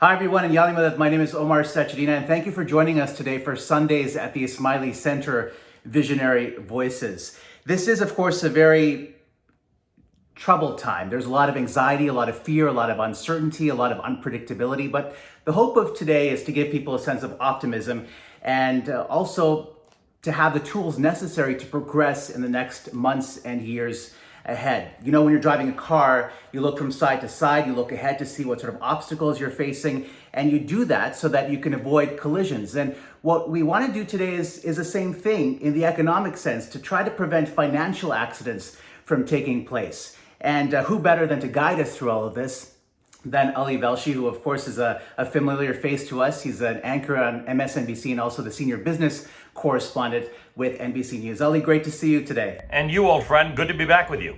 Hi everyone, and Yali Madad. My name is Omar Sachedina, and thank you for joining us today for Sundays at the Ismaili Center Visionary Voices. This is, of course, a very troubled time. There's a lot of anxiety, a lot of fear, a lot of uncertainty, a lot of unpredictability, but the hope of today is to give people a sense of optimism and also to have the tools necessary to progress in the next months and years ahead. You know, when you're driving a car, you look from side to side, you look ahead to see what sort of obstacles you're facing, and you do that so that you can avoid collisions. And what we want to do today is the same thing in the economic sense, to try to prevent financial accidents from taking place. And who better than to guide us through all of this than Ali Velshi, who of course is a familiar face to us. He's an anchor on MSNBC and also the senior business correspondent with NBC News. Ali, great to see you today. And you, old friend, good to be back with you.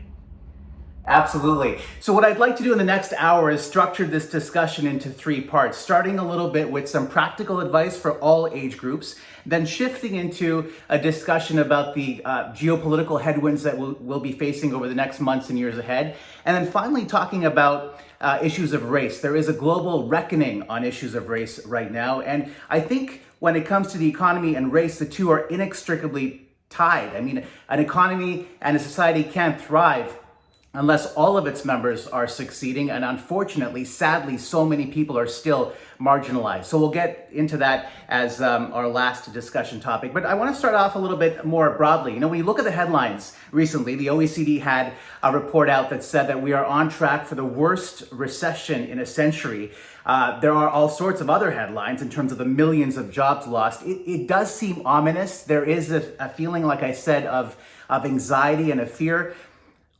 Absolutely. So what I'd like to do in the next hour is structure this discussion into three parts, starting a little bit with some practical advice for all age groups, then shifting into a discussion about the geopolitical headwinds that we'll be facing over the next months and years ahead, and then finally talking about issues of race. There is a global reckoning on issues of race right now, and I think when it comes to the economy and race, the two are inextricably tied. I mean, an economy and a society can't thrive unless all of its members are succeeding. And unfortunately, sadly, so many people are still marginalized. So we'll get into that as our last discussion topic. But I want to start off a little bit more broadly. You know, when you look at the headlines recently, the OECD had a report out that said that we are on track for the worst recession in a century. There are all sorts of other headlines in terms of the millions of jobs lost. It does seem ominous. There is a feeling, like I said, of anxiety and of fear.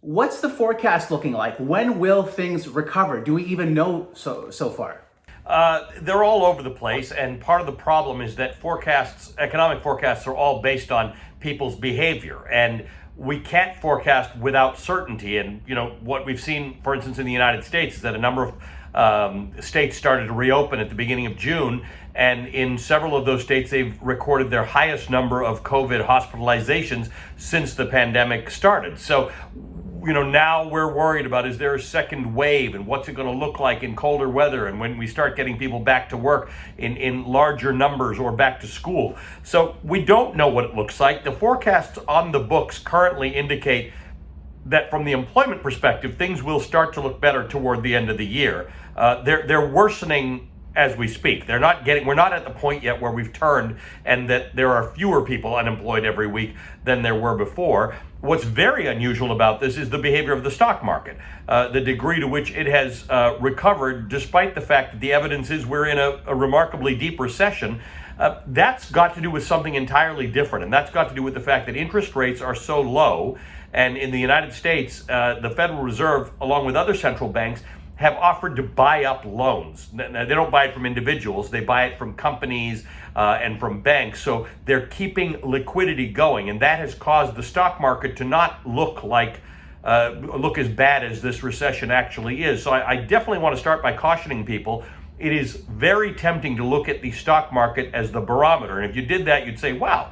What's the forecast looking like? When will things recover? Do we even know so far? They're all over the place, and part of the problem is that economic forecasts are all based on people's behavior, and we can't forecast without certainty. And you know what we've seen, for instance, in the United States, is that a number of states started to reopen at the beginning of June, and in several of those states, they've recorded their highest number of COVID hospitalizations since the pandemic started. So, you know, now we're worried about, is there a second wave, and what's it going to look like in colder weather, and when we start getting people back to work in larger numbers or back to school. So we don't know what it looks like. The forecasts on the books currently indicate that from the employment perspective, things will start to look better toward the end of the year. They're worsening as we speak. We're not at the point yet where we've turned and that there are fewer people unemployed every week than there were before. What's very unusual about this is the behavior of the stock market, the degree to which it has recovered, despite the fact that the evidence is we're in a remarkably deep recession. That's got to do with something entirely different, and that's got to do with the fact that interest rates are so low. And in the United States, the Federal Reserve, along with other central banks, have offered to buy up loans. They don't buy it from individuals, they buy it from companies and from banks. So they're keeping liquidity going, and that has caused the stock market to not look as bad as this recession actually is. So I definitely want to start by cautioning people. It is very tempting to look at the stock market as the barometer, and if you did that, you'd say, wow,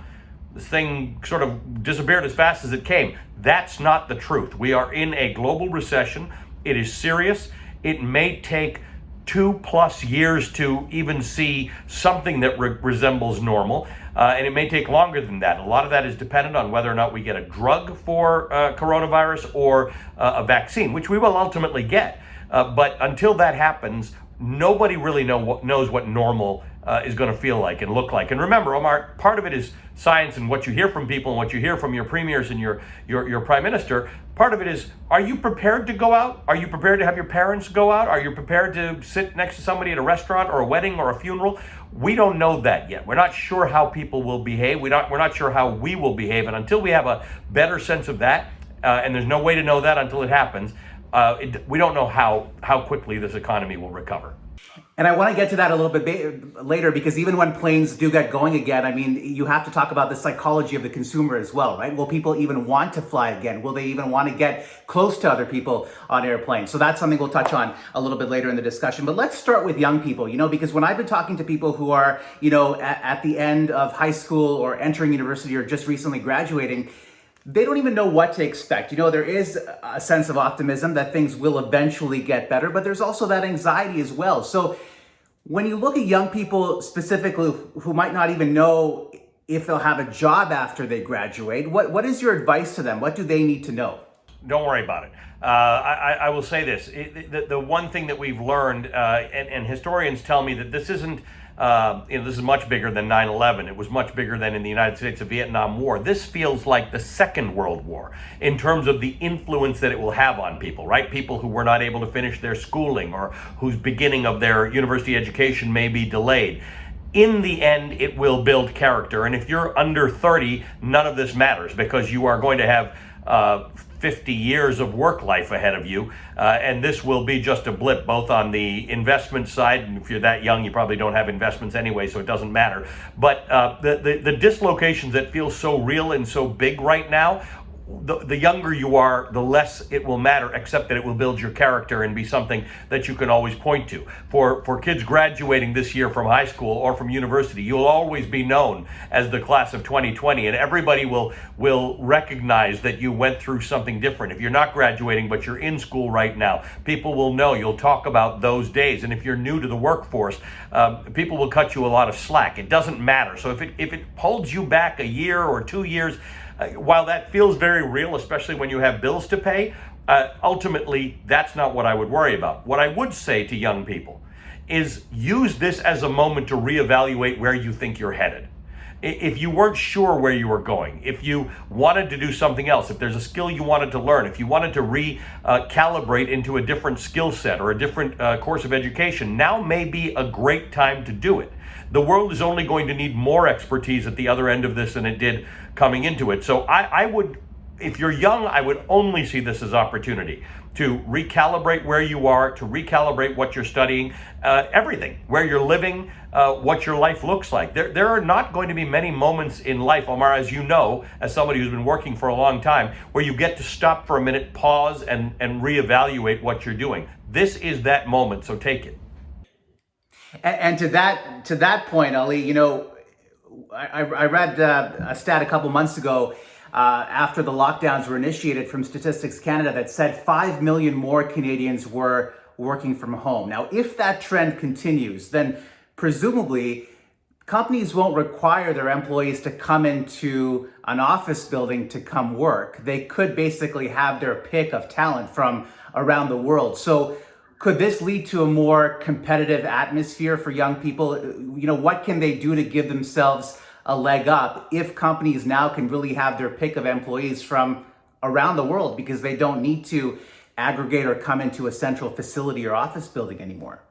this thing sort of disappeared as fast as it came. That's not the truth. We are in a global recession. It is serious. It may take 2+ years to even see something that resembles normal, and it may take longer than that. A lot of that is dependent on whether or not we get a drug for coronavirus or a vaccine, which we will ultimately get. But until that happens, nobody really knows what normal is going to feel like and look like. And remember, Omar, part of it is science and what you hear from people and what you hear from your premiers and your prime minister. Part of it is, are you prepared to go out? Are you prepared to have your parents go out? Are you prepared to sit next to somebody at a restaurant or a wedding or a funeral? We don't know that yet. We're not sure how people will behave. We're not sure how we will behave. And until we have a better sense of that, and there's no way to know that until it happens, we don't know how quickly this economy will recover. And I want to get to that a little bit later, because even when planes do get going again, I mean, you have to talk about the psychology of the consumer as well, right? Will people even want to fly again? Will they even want to get close to other people on airplanes? So that's something we'll touch on a little bit later in the discussion. But let's start with young people, you know, because when I've been talking to people who are, you know, at the end of high school or entering university or just recently graduating, they don't even know what to expect. You know, there is a sense of optimism that things will eventually get better, but there's also that anxiety as well. So When you look at young people specifically who might not even know if they'll have a job after they graduate, what is your advice to them? What do they need to know? Don't worry about it. I will say this. The one thing that we've learned, and historians tell me that this isn't, this is much bigger than 9/11. It was much bigger than in the United States, the Vietnam War. This feels like the Second World War in terms of the influence that it will have on people, right? People who were not able to finish their schooling or whose beginning of their university education may be delayed. In the end, it will build character. And if you're under 30, none of this matters because you are going to have 50 years of work life ahead of you. And this will be just a blip, both on the investment side. And if you're that young, you probably don't have investments anyway, so it doesn't matter. But the dislocations that feel so real and so big right now, the younger you are, the less it will matter, except that it will build your character and be something that you can always point to. For kids graduating this year from high school or from university, you'll always be known as the class of 2020, and everybody will recognize that you went through something different. If you're not graduating, but you're in school right now, people will know. You'll talk about those days. And if you're new to the workforce, people will cut you a lot of slack. It doesn't matter. So if it holds you back a year or 2 years, while that feels very real, especially when you have bills to pay, ultimately, that's not what I would worry about. What I would say to young people is use this as a moment to reevaluate where you think you're headed. If you weren't sure where you were going, if you wanted to do something else, if there's a skill you wanted to learn, if you wanted to recalibrate into a different skill set or a different course of education, now may be a great time to do it. The world is only going to need more expertise at the other end of this than it did coming into it. So I would, if you're young, I would only see this as opportunity to recalibrate where you are, to recalibrate what you're studying, everything, where you're living, what your life looks like. There are not going to be many moments in life, Omar, as you know, as somebody who's been working for a long time, where you get to stop for a minute, pause, and reevaluate what you're doing. This is that moment, so take it. And to that point, Ali, I read a stat a couple months ago after the lockdowns were initiated from Statistics Canada that said 5 million more Canadians were working from home. Now, if that trend continues, then presumably companies won't require their employees to come into an office building to come work. They could basically have their pick of talent from around the world. So could this lead to a more competitive atmosphere for young people? What can they do to give themselves a leg up if companies now can really have their pick of employees from around the world because they don't need to aggregate or come into a central facility or office building anymore?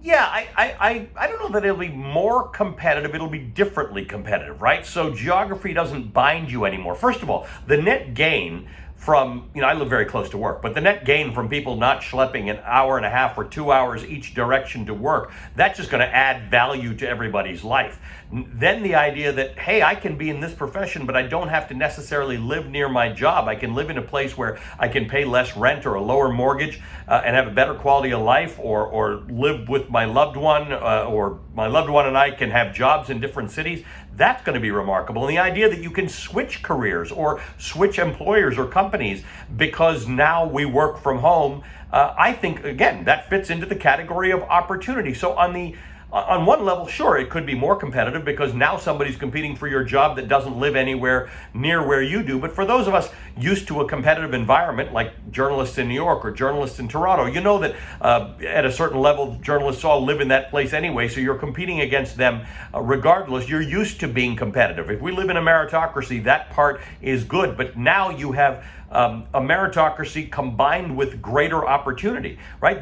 Yeah, I don't know that it'll be more competitive. It'll be differently competitive, right? So geography doesn't bind you anymore. First of all, the net gain from, I live very close to work, but the net gain from people not schlepping an hour and a half or 2 hours each direction to work, that's just going to add value to everybody's life. Then the idea that, hey, I can be in this profession, but I don't have to necessarily live near my job. I can live in a place where I can pay less rent or a lower mortgage and have a better quality of life, or live with my loved one, or my loved one and I can have jobs in different cities. That's going to be remarkable. And the idea that you can switch careers or switch employers or companies because now we work from home, I think, again, that fits into the category of opportunity. So on one level, sure, it could be more competitive because now somebody's competing for your job that doesn't live anywhere near where you do. But for those of us used to a competitive environment, like journalists in New York or journalists in Toronto, you know that at a certain level, journalists all live in that place anyway, so you're competing against them regardless. You're used to being competitive. If we live in a meritocracy, that part is good. But now you have a meritocracy combined with greater opportunity, right?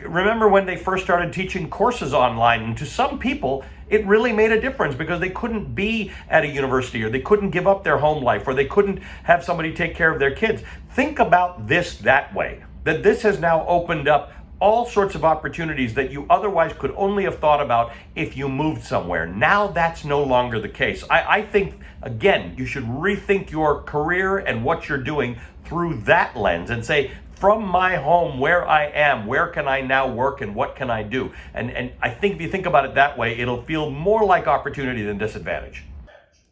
Remember when they first started teaching courses online, and to some people, it really made a difference because they couldn't be at a university, or they couldn't give up their home life, or they couldn't have somebody take care of their kids. Think about this that way, that this has now opened up all sorts of opportunities that you otherwise could only have thought about if you moved somewhere. Now that's no longer the case. I think, again, you should rethink your career and what you're doing through that lens and say, from my home, where I am, where can I now work and what can I do? And I think if you think about it that way, it'll feel more like opportunity than disadvantage.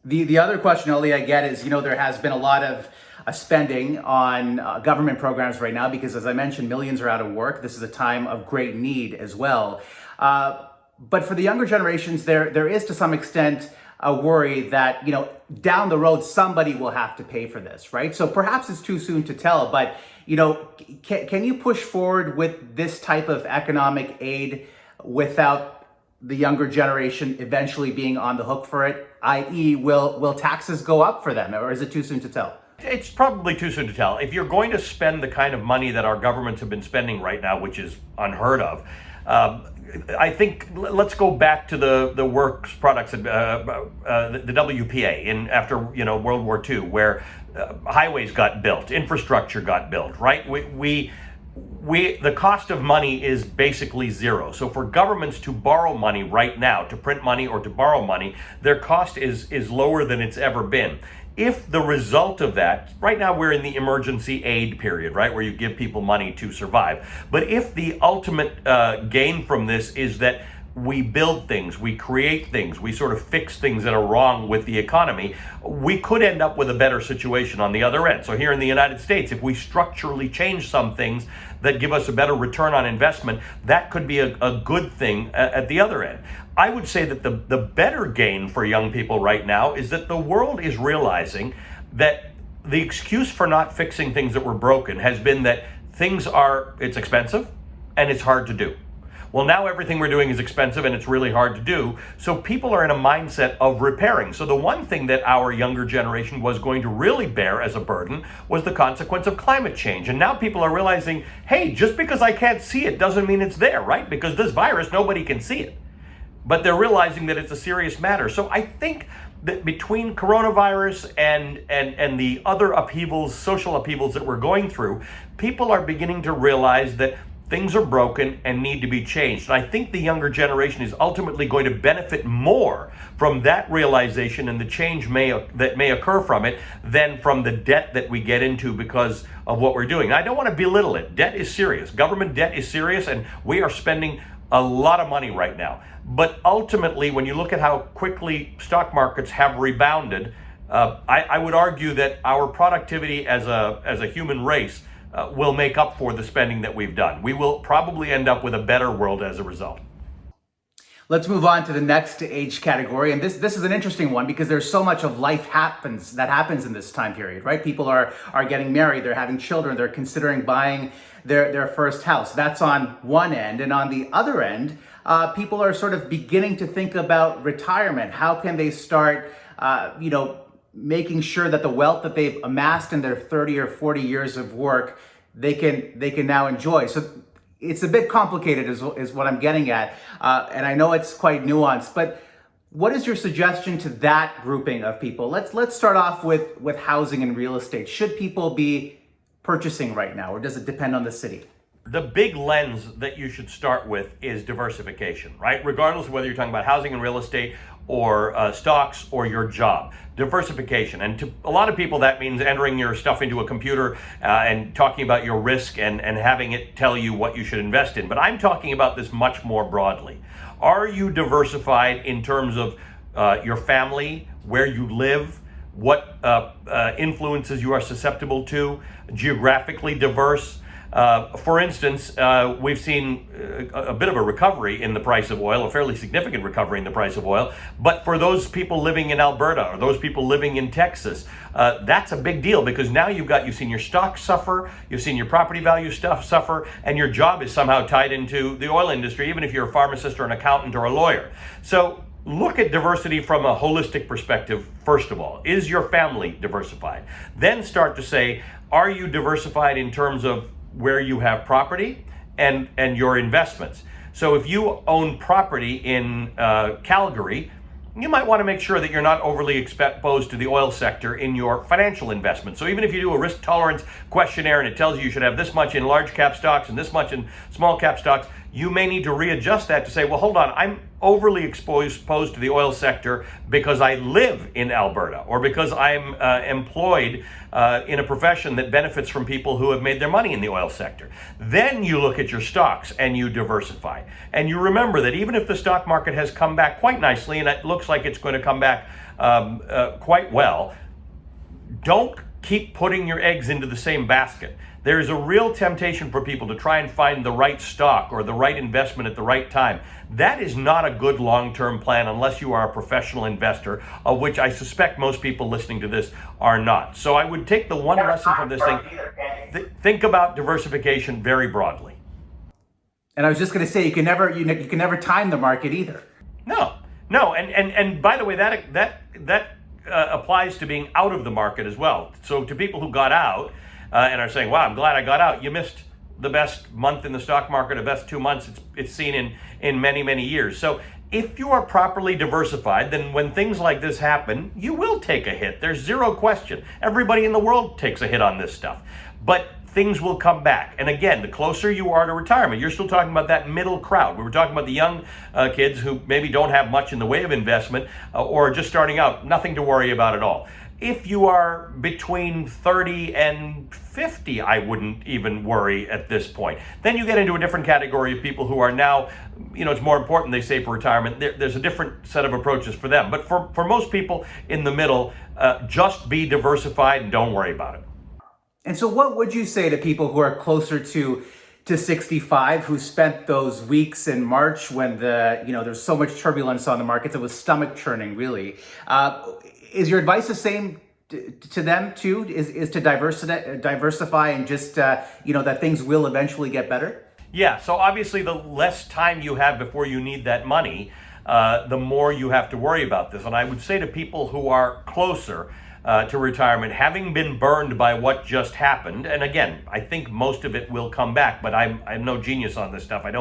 The other question, Ali, I get is, there has been a lot of spending on government programs right now because, as I mentioned, millions are out of work. This is a time of great need as well. But for the younger generations, there is to some extent a worry that, down the road, somebody will have to pay for this, right? So perhaps it's too soon to tell, but, can you push forward with this type of economic aid without the younger generation eventually being on the hook for it? I.e., will taxes go up for them, or is it too soon to tell? It's probably too soon to tell. If you're going to spend the kind of money that our governments have been spending right now, which is unheard of, I think let's go back to the works products, the WPA after World War II, where highways got built, infrastructure got built, right? The cost of money is basically zero. So for governments to borrow money right now, to print money or to borrow money, their cost is lower than it's ever been. If the result of that, right now we're in the emergency aid period, right, where you give people money to survive. But if the ultimate gain from this is that we build things, we create things, we sort of fix things that are wrong with the economy, we could end up with a better situation on the other end. So here in the United States, if we structurally change some things that give us a better return on investment, that could be a good thing at the other end. I would say that the better gain for young people right now is that the world is realizing that the excuse for not fixing things that were broken has been that it's expensive and it's hard to do. Well, now everything we're doing is expensive and it's really hard to do. So people are in a mindset of repairing. So the one thing that our younger generation was going to really bear as a burden was the consequence of climate change. And now people are realizing, hey, just because I can't see it doesn't mean it's there, right? Because this virus, nobody can see it. But they're realizing that it's a serious matter. So I think that between coronavirus and the other upheavals, social upheavals that we're going through, people are beginning to realize that things are broken and need to be changed. And I think the younger generation is ultimately going to benefit more from that realization and the change that may occur from it than from the debt that we get into because of what we're doing. And I don't want to belittle it. Debt is serious. Government debt is serious, and we are spending a lot of money right now. But ultimately, when you look at how quickly stock markets have rebounded, I would argue that our productivity as a human race will make up for the spending that we've done. We will probably end up with a better world as a result. Let's move on to the next age category. And this is an interesting one because there's so much of life that happens in this time period, right? People are getting married, they're having children, they're considering buying their first house. That's on one end. And on the other end, people are sort of beginning to think about retirement. How can they start, making sure that the wealth that they've amassed in their 30 or 40 years of work, they can now enjoy. So it's a bit complicated is what I'm getting at. And I know it's quite nuanced, but what is your suggestion to that grouping of people? Let's start off with housing and real estate. Should people be purchasing right now, or does it depend on the city? The big lens that you should start with is diversification, right? Regardless of whether you're talking about housing and real estate or stocks or your job. Diversification. And to a lot of people, that means entering your stuff into a computer and talking about your risk and having it tell you what you should invest in. But I'm talking about this much more broadly. Are you diversified in terms of your family, where you live, what influences you are susceptible to, geographically diverse? For instance, we've seen a bit of a recovery in the price of oil, a fairly significant recovery in the price of oil. But for those people living in Alberta or those people living in Texas, that's a big deal because now you've seen your stocks suffer, you've seen your property value stuff suffer, and your job is somehow tied into the oil industry, even if you're a pharmacist or an accountant or a lawyer. So look at diversity from a holistic perspective, first of all. Is your family diversified? Then start to say, are you diversified in terms of where you have property and your investments? So if you own property in Calgary, you might want to make sure that you're not overly exposed to the oil sector in your financial investments. So even if you do a risk tolerance questionnaire and it tells you should have this much in large cap stocks and this much in small cap stocks, you may need to readjust that to say, well, hold on, I'm overly exposed to the oil sector because I live in Alberta or because I'm employed in a profession that benefits from people who have made their money in the oil sector. Then you look at your stocks and you diversify. And you remember that even if the stock market has come back quite nicely, and it looks like it's going to come back quite well, don't keep putting your eggs into the same basket. There's a real temptation for people to try and find the right stock or the right investment at the right time. That is not a good long-term plan unless you are a professional investor, of which I suspect most people listening to this are not. So I would take the one lesson from this thing, think about diversification very broadly. And I was just going to say, you can never time the market either. No, and by the way, that applies to being out of the market as well. So to people who got out and are saying, "Wow, I'm glad I got out," you missed the best month in the stock market, the best 2 months it's seen in many years. So if you are properly diversified, then when things like this happen, you will take a hit. There's zero question. Everybody in the world takes a hit on this stuff, but things will come back. And again, the closer you are to retirement, you're still talking about that middle crowd. We were talking about the young kids who maybe don't have much in the way of investment or just starting out, nothing to worry about at all. If you are between 30 and 50, I wouldn't even worry at this point. Then you get into a different category of people who are now, it's more important, they say, for retirement. There's a different set of approaches for them. But for most people in the middle, just be diversified and don't worry about it. And so what would you say to people who are closer to 65, who spent those weeks in March when there's so much turbulence on the markets, it was stomach churning, really? Is your advice the same to them too? Is to diversify and just, that things will eventually get better? Yeah, so obviously the less time you have before you need that money, the more you have to worry about this. And I would say to people who are closer to retirement, having been burned by what just happened, and again, I think most of it will come back, but I'm no genius on this stuff. I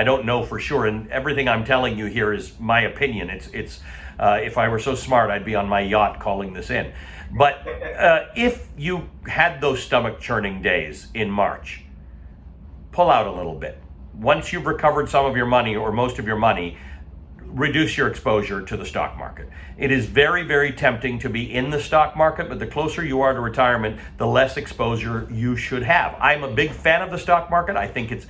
don't know for sure, and everything I'm telling you here is my opinion. It's if I were so smart, I'd be on my yacht calling this in. But if you had those stomach churning days in March, pull out a little bit. Once you've recovered some of your money or most of your money, reduce your exposure to the stock market. It is very tempting to be in the stock market, but the closer you are to retirement, the less exposure you should have. I'm a big fan of the stock market. I think it's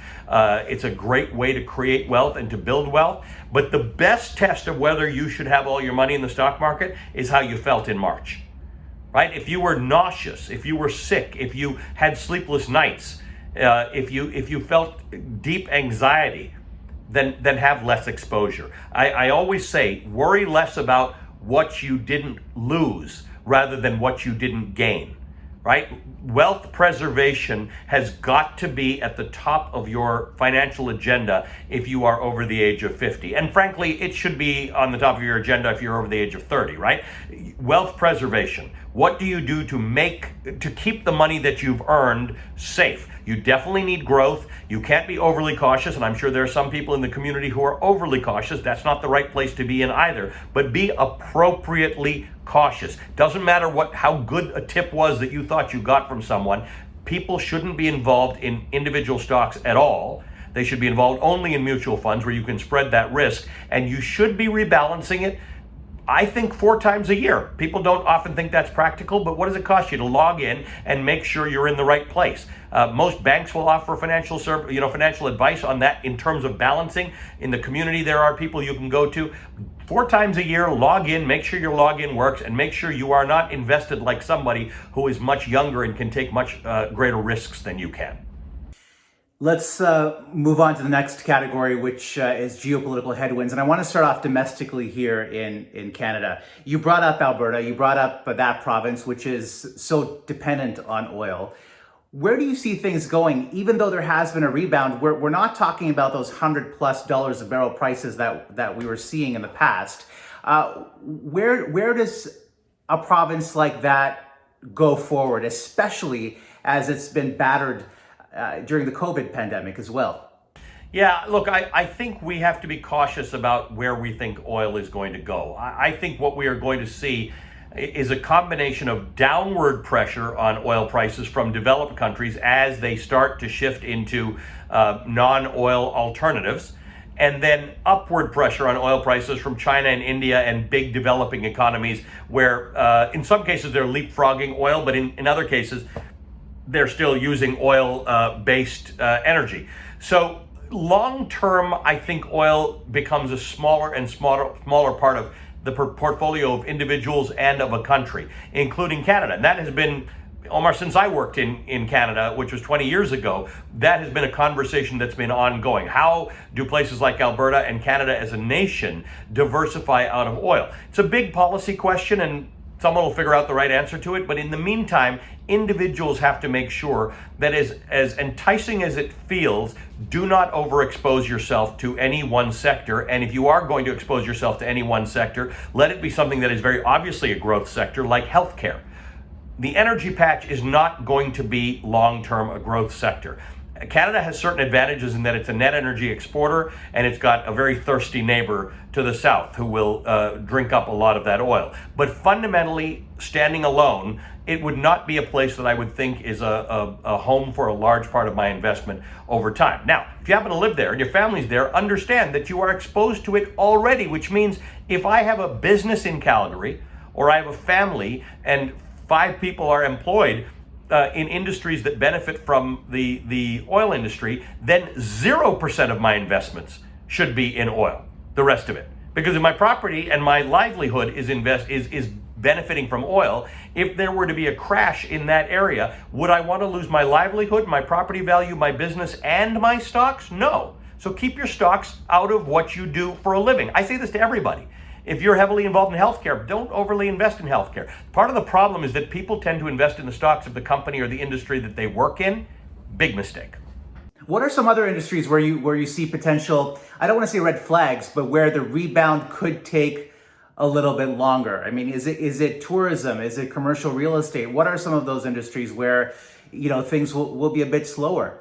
a great way to create wealth and to build wealth. But the best test of whether you should have all your money in the stock market is how you felt in March, right? If you were nauseous, if you were sick, if you had sleepless nights, if you felt deep anxiety, then have less exposure. I always say, worry less about what you didn't lose rather than what you didn't gain, right? Wealth preservation has got to be at the top of your financial agenda if you are over the age of 50. And frankly, it should be on the top of your agenda if you're over the age of 30, right? Wealth preservation. What do you do to keep the money that you've earned safe? You definitely need growth. You can't be overly cautious, and I'm sure there are some people in the community who are overly cautious. That's not the right place to be in either, but be appropriately cautious. Doesn't matter how good a tip was that you thought you got from someone. People shouldn't be involved in individual stocks at all. They should be involved only in mutual funds where you can spread that risk, and you should be rebalancing it, I think, 4 times a year. People don't often think that's practical, but what does it cost you to log in and make sure you're in the right place? Most banks will offer financial advice on that in terms of balancing. In the community, there are people you can go to. 4 times a year, log in, make sure your login works, and make sure you are not invested like somebody who is much younger and can take much greater risks than you can. Let's move on to the next category, which is geopolitical headwinds. And I want to start off domestically here in Canada. You brought up Alberta, you brought up that province, which is so dependent on oil. Where do you see things going? Even though there has been a rebound, we're not talking about those $100+ a barrel prices that we were seeing in the past. Where does a province like that go forward, especially as it's been battered during the COVID pandemic as well? Yeah, look, I think we have to be cautious about where we think oil is going to go. I think what we are going to see is a combination of downward pressure on oil prices from developed countries as they start to shift into non-oil alternatives, and then upward pressure on oil prices from China and India and big developing economies where in some cases they're leapfrogging oil, but in other cases they're still using oil-based energy. So long term, I think oil becomes a smaller and smaller part of the portfolio of individuals and of a country, including Canada. And that has been Omar, since I worked in Canada, which was 20 years ago, that has been a conversation that's been ongoing. How do places like Alberta and Canada as a nation diversify out of oil? It's a big policy question, and someone will figure out the right answer to it. But in the meantime, individuals have to make sure that as enticing as it feels, do not overexpose yourself to any one sector. And if you are going to expose yourself to any one sector, let it be something that is very obviously a growth sector like healthcare. The energy patch is not going to be long-term a growth sector. Canada has certain advantages in that it's a net energy exporter, and it's got a very thirsty neighbor to the south who will drink up a lot of that oil. But fundamentally, standing alone, it would not be a place that I would think is a home for a large part of my investment over time. Now, if you happen to live there and your family's there, understand that you are exposed to it already, which means if I have a business in Calgary, or I have a family and 5 people are employed in industries that benefit from the oil industry, then 0% of my investments should be in oil, the rest of it. Because if my property and my livelihood is benefiting from oil, if there were to be a crash in that area, would I want to lose my livelihood, my property value, my business, and my stocks? No. So keep your stocks out of what you do for a living. I say this to everybody. If you're heavily involved in healthcare, don't overly invest in healthcare. Part of the problem is that people tend to invest in the stocks of the company or the industry that they work in. Big mistake. What are some other industries where you see potential, I don't want to say red flags, but where the rebound could take a little bit longer? I mean, is it tourism? Is it commercial real estate? What are some of those industries where, things will be a bit slower?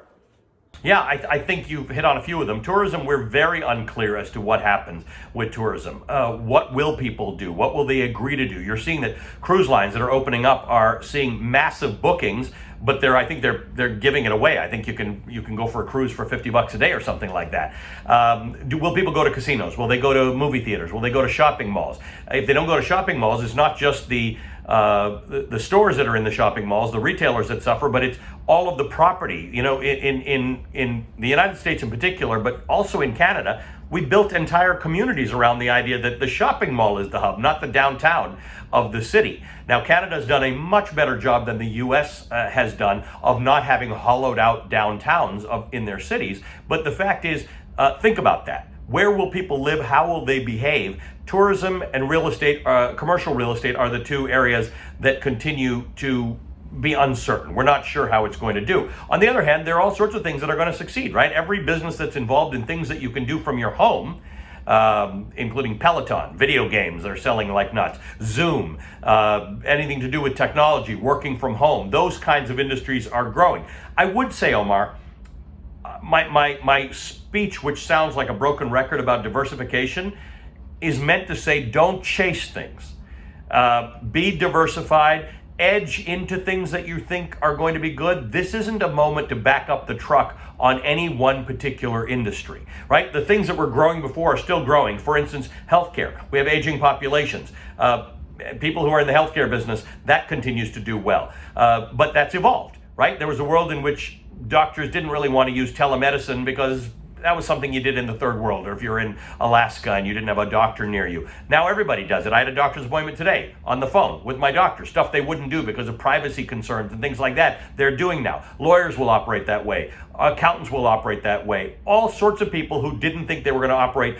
Yeah, I think you've hit on a few of them. Tourism, we're very unclear as to what happens with tourism. What will people do? What will they agree to do? You're seeing that cruise lines that are opening up are seeing massive bookings, but I think they're giving it away. I think you can go for a cruise for $50 a day or something like that. Will people go to casinos? Will they go to movie theaters? Will they go to shopping malls? If they don't go to shopping malls, it's not just the stores that are in the shopping malls, the retailers that suffer, but it's all of the property. In the United States in particular, but also in Canada, we built entire communities around the idea that the shopping mall is the hub, not the downtown of the city. Now, Canada's done a much better job than the US has done of not having hollowed out downtowns in their cities. But the fact is, think about that. Where will people live? How will they behave? Tourism and real estate, commercial real estate, are the 2 areas that continue to be uncertain. We're not sure how it's going to do. On the other hand, there are all sorts of things that are going to succeed, right? Every business that's involved in things that you can do from your home, including Peloton, video games are selling like nuts, Zoom, anything to do with technology, working from home, those kinds of industries are growing. I would say, Omar, my speech, which sounds like a broken record about diversification, is meant to say don't chase things. Be diversified, edge into things that you think are going to be good. This isn't a moment to back up the truck on any one particular industry, right? The things that were growing before are still growing. For instance, healthcare. We have aging populations. People who are in the healthcare business, that continues to do well. But that's evolved, right? There was a world in which doctors didn't really want to use telemedicine because that was something you did in the third world, or if you're in Alaska and you didn't have a doctor near you. Now everybody does it. I had a doctor's appointment today on the phone with my doctor, stuff they wouldn't do because of privacy concerns and things like that. They're doing now. Lawyers will operate that way. Accountants will operate that way. All sorts of people who didn't think they were going to operate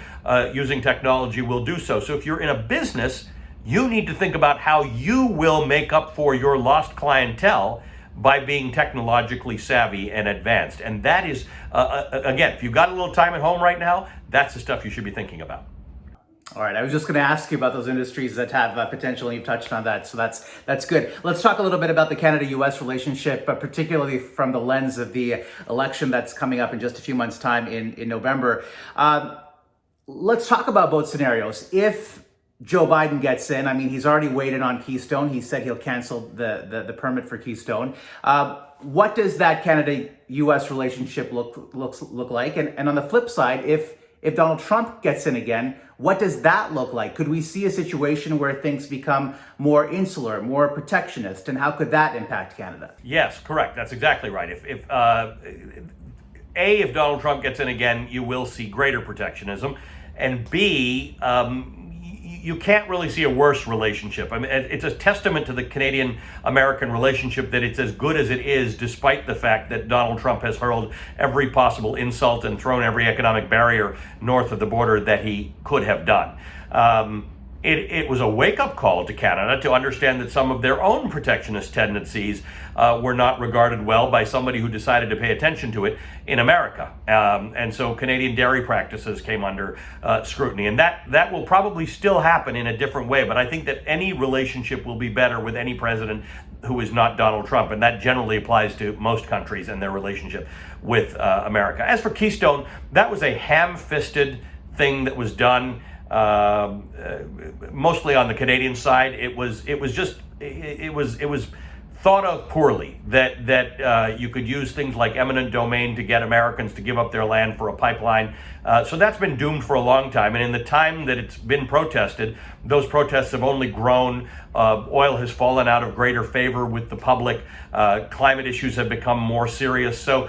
using technology will do so. So if you're in a business, you need to think about how you will make up for your lost clientele by being technologically savvy and advanced. And that is, again, if you've got a little time at home right now, that's the stuff you should be thinking about. All right, I was just going to ask you about those industries that have potential, and you've touched on that, so that's good. Let's talk a little bit about the Canada-US relationship, particularly from the lens of the election that's coming up in just a few months' time in November. Let's talk about both scenarios. If Joe Biden gets in, I mean, he's already waited on Keystone. He said he'll cancel the permit for Keystone. What does that Canada-US relationship look like? And on the flip side, if Donald Trump gets in again, what does that look like? Could we see a situation where things become more insular, more protectionist, and how could that impact Canada? Yes, correct. That's exactly right. If Donald Trump gets in again, you will see greater protectionism, and B, you can't really see a worse relationship. I mean, it's a testament to the Canadian-American relationship that it's as good as it is, despite the fact that Donald Trump has hurled every possible insult and thrown every economic barrier north of the border that he could have done. It was a wake-up call to Canada to understand that some of their own protectionist tendencies were not regarded well by somebody who decided to pay attention to it in America. And so Canadian dairy practices came under scrutiny. And that will probably still happen in a different way. But I think that any relationship will be better with any president who is not Donald Trump. And that generally applies to most countries and their relationship with America. As for Keystone, that was a ham-fisted thing that was done. Mostly on the Canadian side, it was thought of poorly that you could use things like eminent domain to get Americans to give up their land for a pipeline. So that's been doomed for a long time. And in the time that it's been protested, those protests have only grown. Oil has fallen out of greater favor with the public. Climate issues have become more serious. So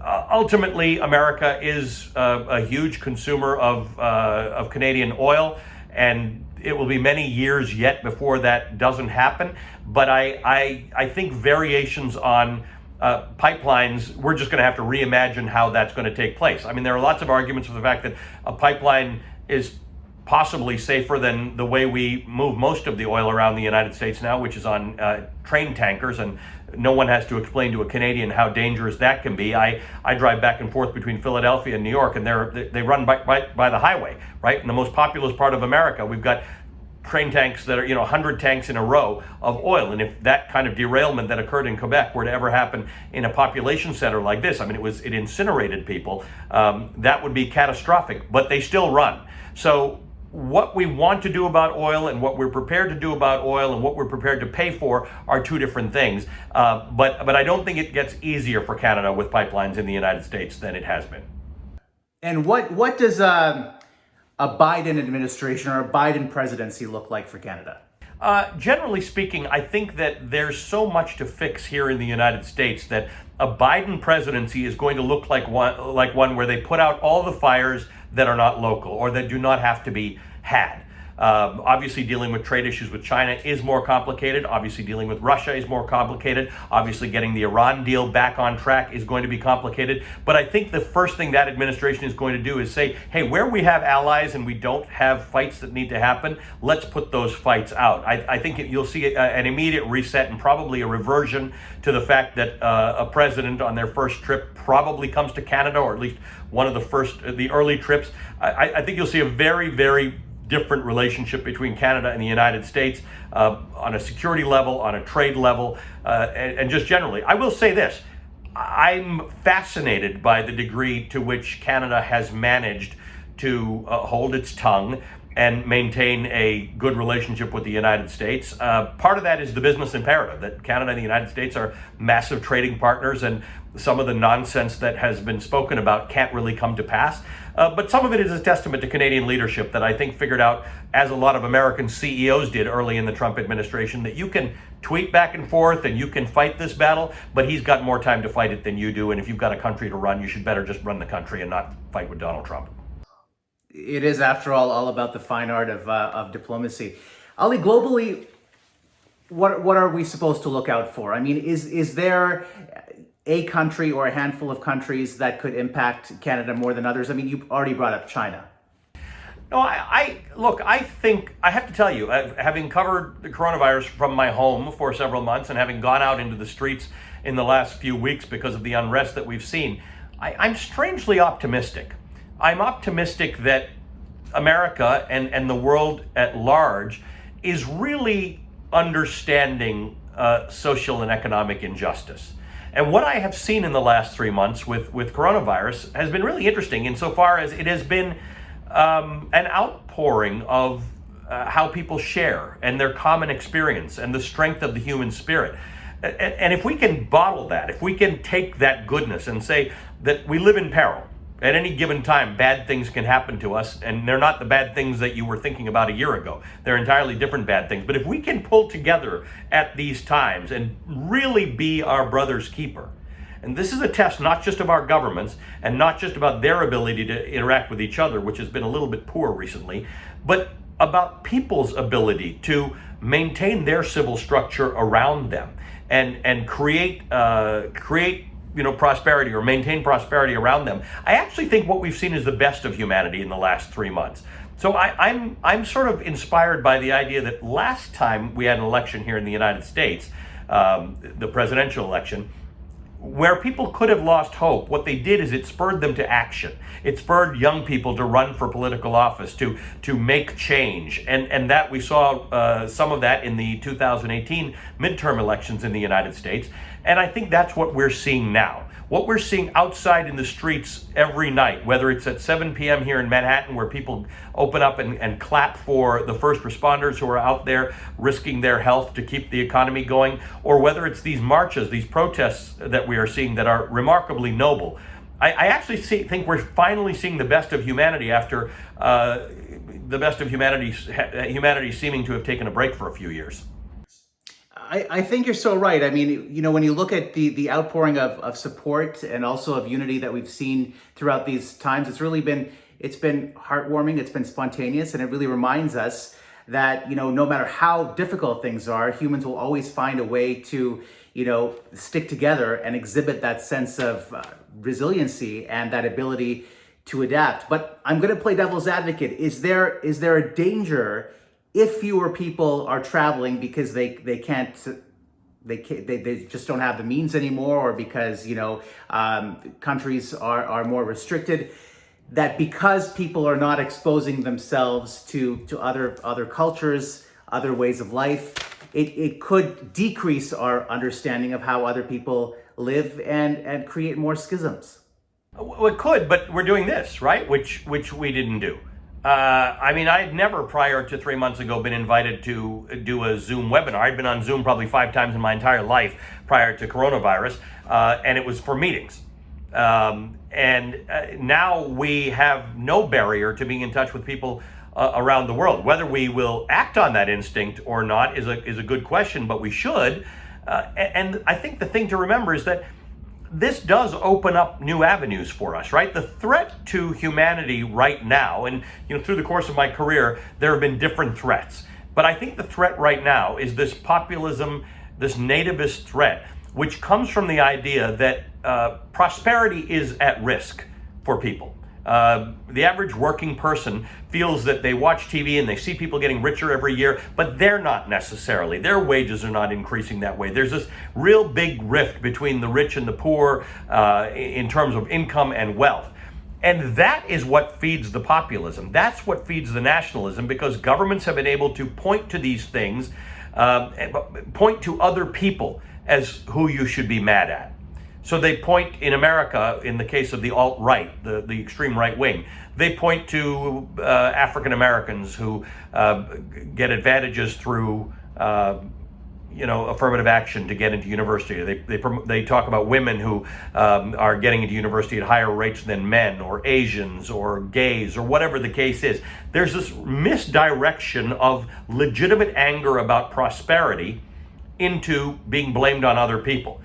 ultimately, America is a huge consumer of Canadian oil, and it will be many years yet before that doesn't happen. But I think variations on pipelines, we're just going to have to reimagine how that's going to take place. I mean, there are lots of arguments for the fact that a pipeline is possibly safer than the way we move most of the oil around the United States now, which is on train tankers, and no one has to explain to a Canadian how dangerous that can be. I drive back and forth between Philadelphia and New York, and they run by the highway, right? In the most populous part of America, we've got train tanks that are, 100 tanks in a row of oil. And if that kind of derailment that occurred in Quebec were to ever happen in a population center like this, I mean, it incinerated people, that would be catastrophic, but they still run. So what we want to do about oil and what we're prepared to do about oil and what we're prepared to pay for are two different things. But I don't think it gets easier for Canada with pipelines in the United States than it has been. And what does a Biden administration or a Biden presidency look like for Canada? Generally speaking, I think that there's so much to fix here in the United States that a Biden presidency is going to look like one where they put out all the fires that are not local or that do not have to be had. Obviously, dealing with trade issues with China is more complicated. Obviously, dealing with Russia is more complicated. Obviously, getting the Iran deal back on track is going to be complicated. But I think the first thing that administration is going to do is say, hey, where we have allies and we don't have fights that need to happen, let's put those fights out. I think you'll see an immediate reset and probably a reversion to the fact that a president on their first trip probably comes to Canada, or at least one of the early trips. I think you'll see a very, very different relationship between Canada and the United States on a security level, on a trade level, and just generally. I will say this, I'm fascinated by the degree to which Canada has managed to hold its tongue and maintain a good relationship with the United States. Part of that is the business imperative, that Canada and the United States are massive trading partners, and some of the nonsense that has been spoken about can't really come to pass. But some of it is a testament to Canadian leadership that I think figured out, as a lot of American CEOs did early in the Trump administration, that you can tweet back and forth and you can fight this battle, but he's got more time to fight it than you do. And if you've got a country to run, you should better just run the country and not fight with Donald Trump. It is, after all about the fine art of diplomacy. Ali, globally, what are we supposed to look out for? I mean, is there a country or a handful of countries that could impact Canada more than others? I mean, you already brought up China. No, I think, I have to tell you, having covered the coronavirus from my home for several months and having gone out into the streets in the last few weeks because of the unrest that we've seen, I'm strangely optimistic. I'm optimistic that America and the world at large is really understanding social and economic injustice. And what I have seen in the last 3 months with coronavirus has been really interesting insofar as it has been an outpouring of how people share and their common experience and the strength of the human spirit. And if we can bottle that, if we can take that goodness and say that we live in peril, at any given time, bad things can happen to us, and they're not the bad things that you were thinking about a year ago. They're entirely different bad things. But if we can pull together at these times and really be our brother's keeper, and this is a test not just of our governments and not just about their ability to interact with each other, which has been a little bit poor recently, but about people's ability to maintain their civil structure around them and create prosperity or maintain prosperity around them. I actually think what we've seen is the best of humanity in the last 3 months. So I'm sort of inspired by the idea that last time we had an election here in the United States, the presidential election, where people could have lost hope, what they did is it spurred them to action. It spurred young people to run for political office, to make change. And that we saw some of that in the 2018 midterm elections in the United States. And I think that's what we're seeing now. What we're seeing outside in the streets every night, whether it's at 7 p.m. here in Manhattan, where people open up and clap for the first responders who are out there risking their health to keep the economy going, or whether it's these marches, these protests that we are seeing that are remarkably noble. I actually think we're finally seeing the best of humanity after the best of humanity seeming to have taken a break for a few years. I think you're so right. I mean, when you look at the outpouring of support and also of unity that we've seen throughout these times, it's been heartwarming, it's been spontaneous, and it really reminds us that, no matter how difficult things are, humans will always find a way to, stick together and exhibit that sense of resiliency and that ability to adapt. But I'm going to play devil's advocate. Is there a danger if fewer people are traveling because they just don't have the means anymore, or because countries are more restricted, that because people are not exposing themselves to other cultures, other ways of life, it could decrease our understanding of how other people live and create more schisms? Well, it could, but we're doing this, right? Which we didn't do. I had never prior to 3 months ago been invited to do a Zoom webinar. I'd been on Zoom probably 5 times in my entire life prior to coronavirus, and it was for meetings. And now we have no barrier to being in touch with people around the world. Whether we will act on that instinct or not is a good question, but we should. And I think the thing to remember is that this does open up new avenues for us, right? The threat to humanity right now, and through the course of my career, there have been different threats. But I think the threat right now is this populism, this nativist threat, which comes from the idea that prosperity is at risk for people. The average working person feels that they watch TV and they see people getting richer every year, but they're not necessarily. Their wages are not increasing that way. There's this real big rift between the rich and the poor in terms of income and wealth. And that is what feeds the populism. That's what feeds the nationalism, because governments have been able to point to these things, point to other people as who you should be mad at. So they point in America, in the case of the alt-right, the extreme right wing, they point to African Americans who get advantages through affirmative action to get into university. They talk about women who are getting into university at higher rates than men, or Asians, or gays, or whatever the case is. There's this misdirection of legitimate anger about prosperity into being blamed on other people.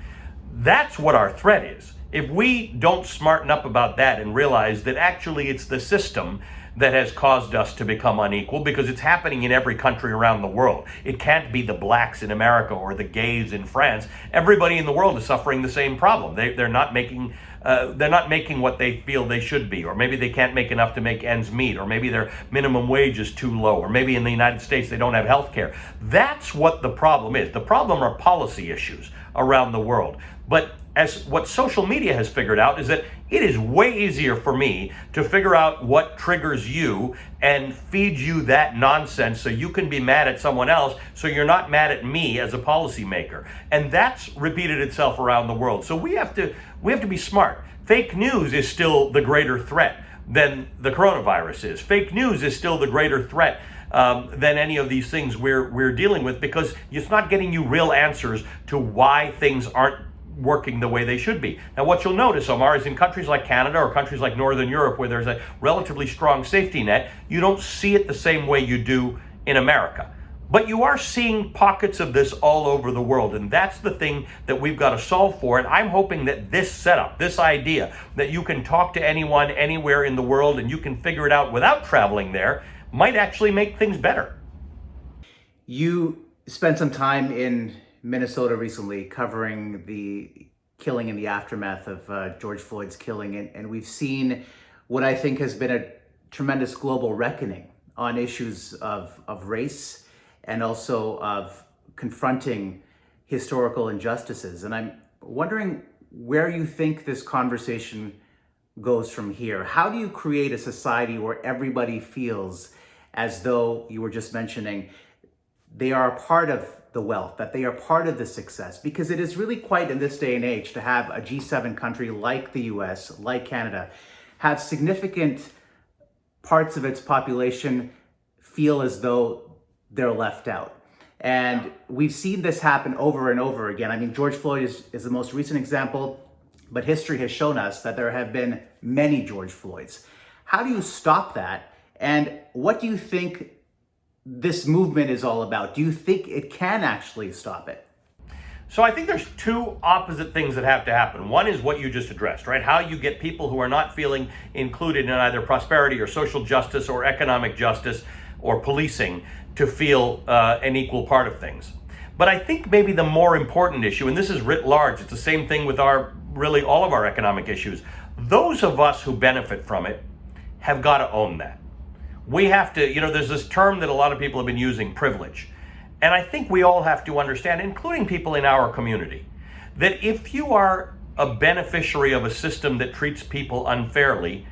That's what our threat is. If we don't smarten up about that and realize that actually it's the system that has caused us to become unequal, because it's happening in every country around the world. It can't be the blacks in America or the gays in France. Everybody in the world is suffering the same problem. They're not making what they feel they should be, or maybe they can't make enough to make ends meet, or maybe their minimum wage is too low, or maybe in the United States they don't have health care. That's what the problem is. The problem are policy issues around the world. But as what social media has figured out is that it is way easier for me to figure out what triggers you and feed you that nonsense so you can be mad at someone else, so you're not mad at me as a policymaker. And that's repeated itself around the world. So we have to be smart. Fake news is still the greater threat than the coronavirus is. Fake news is still the greater threat than any of these things we're dealing with, because it's not getting you real answers to why things aren't working the way they should be. Now, what you'll notice, Omar, is in countries like Canada or countries like Northern Europe, where there's a relatively strong safety net, you don't see it the same way you do in America. But you are seeing pockets of this all over the world, and that's the thing that we've got to solve for. And I'm hoping that this setup, this idea that you can talk to anyone anywhere in the world and you can figure it out without traveling there, might actually make things better. You spent some time in Minnesota recently covering the killing and the aftermath of George Floyd's killing, and we've seen what I think has been a tremendous global reckoning on issues of race and also of confronting historical injustices. And I'm wondering where you think this conversation goes from here. How do you create a society where everybody feels as though, you were just mentioning, they are a part of the wealth, that they are part of the success? Because it is really quite, in this day and age, to have a G7 country like the US, like Canada, have significant parts of its population feel as though they're left out. And we've seen this happen over and over again. I mean, George Floyd is the most recent example, but history has shown us that there have been many George Floyds. How do you stop that? And what do you think this movement is all about? Do you think it can actually stop it? So I think there's two opposite things that have to happen. One is what you just addressed, right? How you get people who are not feeling included in either prosperity or social justice or economic justice or policing to feel an equal part of things. But I think maybe the more important issue, and this is writ large, it's the same thing with really all of our economic issues. Those of us who benefit from it have got to own that. We have to, there's this term that a lot of people have been using, privilege. And I think we all have to understand, including people in our community, that if you are a beneficiary of a system that treats people unfairly,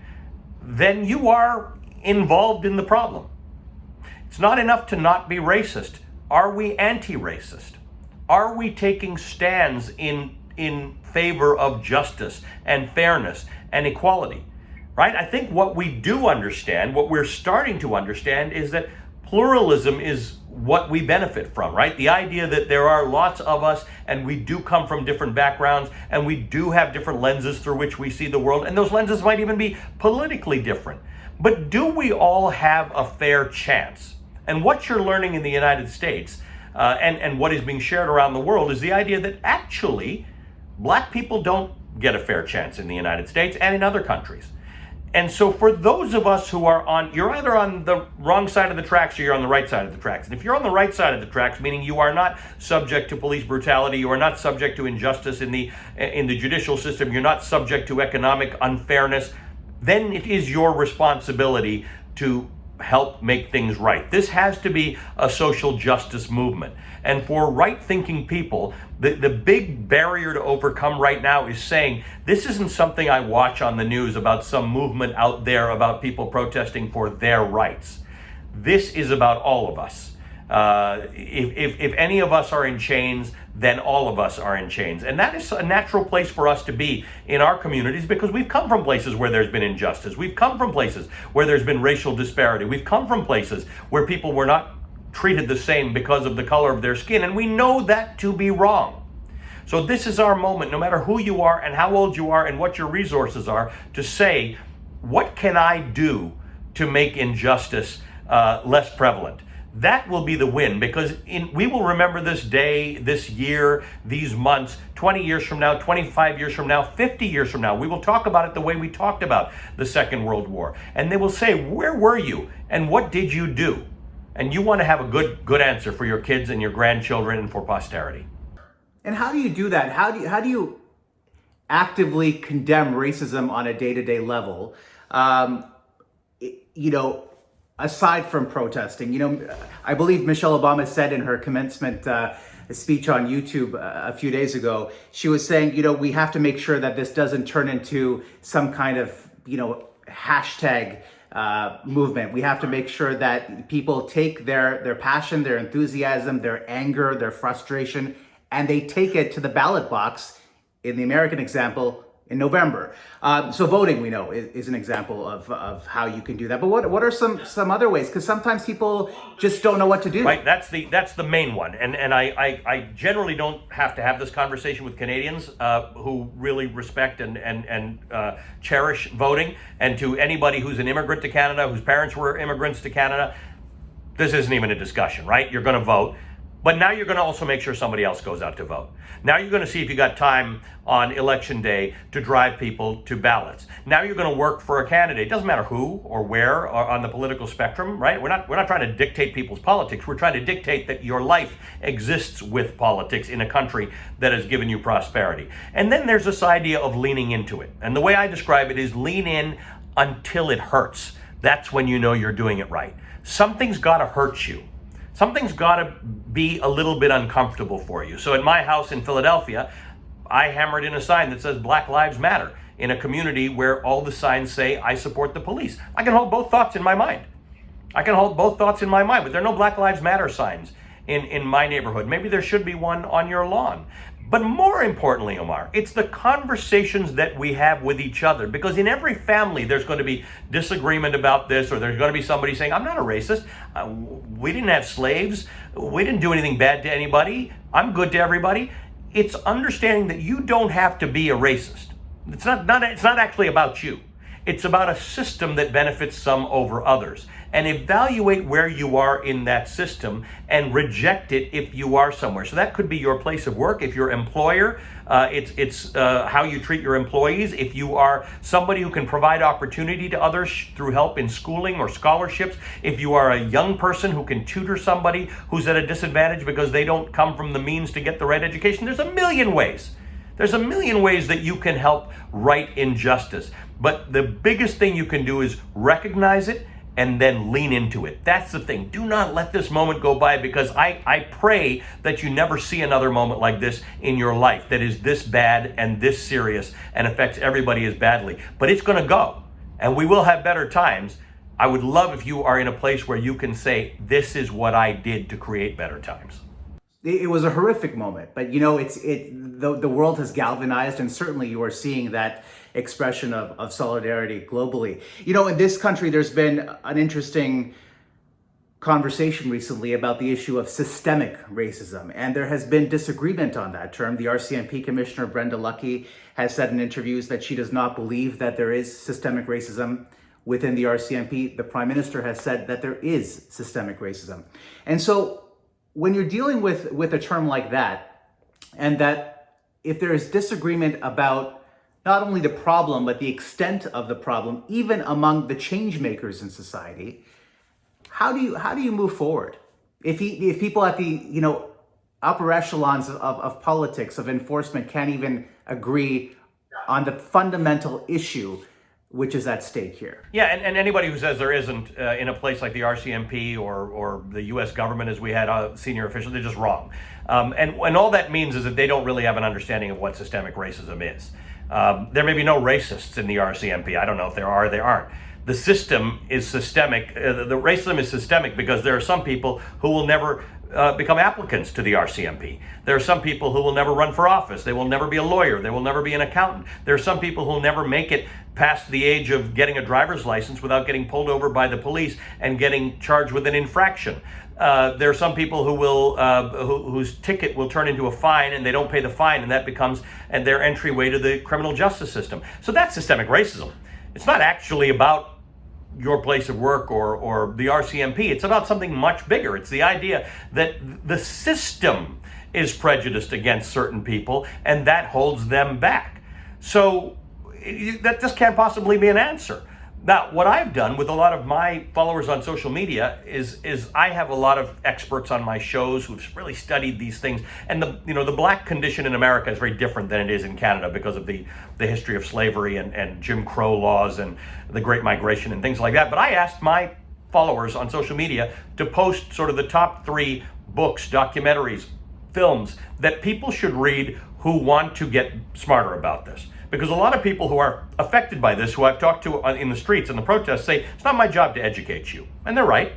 then you are involved in the problem. It's not enough to not be racist. Are we anti-racist? Are we taking stands in favor of justice and fairness and equality? Right? I think what we do understand, what we're starting to understand, is that pluralism is what we benefit from, right? The idea that there are lots of us and we do come from different backgrounds and we do have different lenses through which we see the world, and those lenses might even be politically different. But do we all have a fair chance? And what you're learning in the United States and what is being shared around the world is the idea that actually black people don't get a fair chance in the United States and in other countries. And so for those of us who are you're either on the wrong side of the tracks or you're on the right side of the tracks. And if you're on the right side of the tracks, meaning you are not subject to police brutality, you are not subject to injustice in the judicial system, you're not subject to economic unfairness, then it is your responsibility to help make things right. This has to be a social justice movement. And for right-thinking people, the big barrier to overcome right now is saying, this isn't something I watch on the news about some movement out there about people protesting for their rights. This is about all of us. If any of us are in chains, then all of us are in chains. And that is a natural place for us to be in our communities because we've come from places where there's been injustice. We've come from places where there's been racial disparity. We've come from places where people were not treated the same because of the color of their skin. And we know that to be wrong. So this is our moment, no matter who you are and how old you are and what your resources are, to say, what can I do to make injustice less prevalent? That will be the win, because we will remember this day, this year, these months, 20 years from now, 25 years from now, 50 years from now. We will talk about it the way we talked about the Second World War. And they will say, where were you and what did you do? And you want to have a good answer for your kids and your grandchildren and for posterity. And how do you do that? How do you actively condemn racism on a day-to-day level? Aside from protesting, I believe Michelle Obama said in her commencement speech on YouTube a few days ago, she was saying, we have to make sure that this doesn't turn into some kind of, hashtag movement. We have to make sure that people take their passion, their enthusiasm, their anger, their frustration, and they take it to the ballot box, in the American example, in November. So voting, we know, is an example of how you can do that. But what are some other ways? Because sometimes people just don't know what to do. Right, that's the main one. And I generally don't have to have this conversation with Canadians who really respect and cherish voting. And to anybody who's an immigrant to Canada, whose parents were immigrants to Canada, this isn't even a discussion, right? You're going to vote. But now you're going to also make sure somebody else goes out to vote. Now you're going to see if you got time on election day to drive people to ballots. Now you're going to work for a candidate. It doesn't matter who or where or on the political spectrum, right? We're not trying to dictate people's politics. We're trying to dictate that your life exists with politics in a country that has given you prosperity. And then there's this idea of leaning into it. And the way I describe it is lean in until it hurts. That's when you know you're doing it right. Something's got to hurt you. Something's got to be a little bit uncomfortable for you. So in my house in Philadelphia, I hammered in a sign that says Black Lives Matter in a community where all the signs say I support the police. I can hold both thoughts in my mind. But there are no Black Lives Matter signs in my neighborhood. Maybe there should be one on your lawn. But more importantly, Omar, it's the conversations that we have with each other. Because in every family, there's going to be disagreement about this, or there's going to be somebody saying, I'm not a racist. We didn't have slaves. We didn't do anything bad to anybody. I'm good to everybody. It's understanding that you don't have to be a racist. It's not actually about you. It's about a system that benefits some over others. And evaluate where you are in that system and reject it if you are somewhere. So that could be your place of work. If you're an employer, it's how you treat your employees. If you are somebody who can provide opportunity to others through help in schooling or scholarships. If you are a young person who can tutor somebody who's at a disadvantage because they don't come from the means to get the right education. There's a million ways. That you can help right injustice. But the biggest thing you can do is recognize it and then lean into it. That's the thing. Do not let this moment go by, because I pray that you never see another moment like this in your life that is this bad and this serious and affects everybody as badly. But it's going to go, and we will have better times. I would love if you are in a place where you can say, this is what I did to create better times. It was a horrific moment, but the world has galvanized, and certainly you are seeing that expression of solidarity globally. In this country, there's been an interesting conversation recently about the issue of systemic racism, and there has been disagreement on that term. The RCMP Commissioner Brenda Lucki has said in interviews that she does not believe that there is systemic racism within the RCMP. The Prime Minister has said that there is systemic racism. And so when you're dealing with a term like that, and that if there is disagreement about not only the problem, but the extent of the problem, even among the change makers in society, how do you move forward? If people at the upper echelons of politics, of enforcement, can't even agree on the fundamental issue which is at stake here. Yeah, and anybody who says there isn't in a place like the RCMP or the U.S. government, as we had senior officials, they're just wrong. And all that means is that they don't really have an understanding of what systemic racism is. There may be no racists in the RCMP. I don't know if there are, there aren't. The system is systemic. The racism is systemic because there are some people who will never become applicants to the RCMP. There are some people who will never run for office. They will never be a lawyer. They will never be an accountant. There are some people who will never make it past the age of getting a driver's license without getting pulled over by the police and getting charged with an infraction. There are some people who will whose ticket will turn into a fine, and they don't pay the fine, and that becomes their entryway to the criminal justice system. So that's systemic racism. It's not actually about your place of work or the RCMP. It's about something much bigger. It's the idea that the system is prejudiced against certain people, and that holds them back. So that just can't possibly be an answer. Now, what I've done with a lot of my followers on social media is I have a lot of experts on my shows who've really studied these things. And the black condition in America is very different than it is in Canada because of the history of slavery and Jim Crow laws and the Great Migration and things like that. But I asked my followers on social media to post sort of the top 3 books, documentaries, films that people should read who want to get smarter about this. Because a lot of people who are affected by this, who I've talked to in the streets and the protests, say, it's not my job to educate you. And they're right.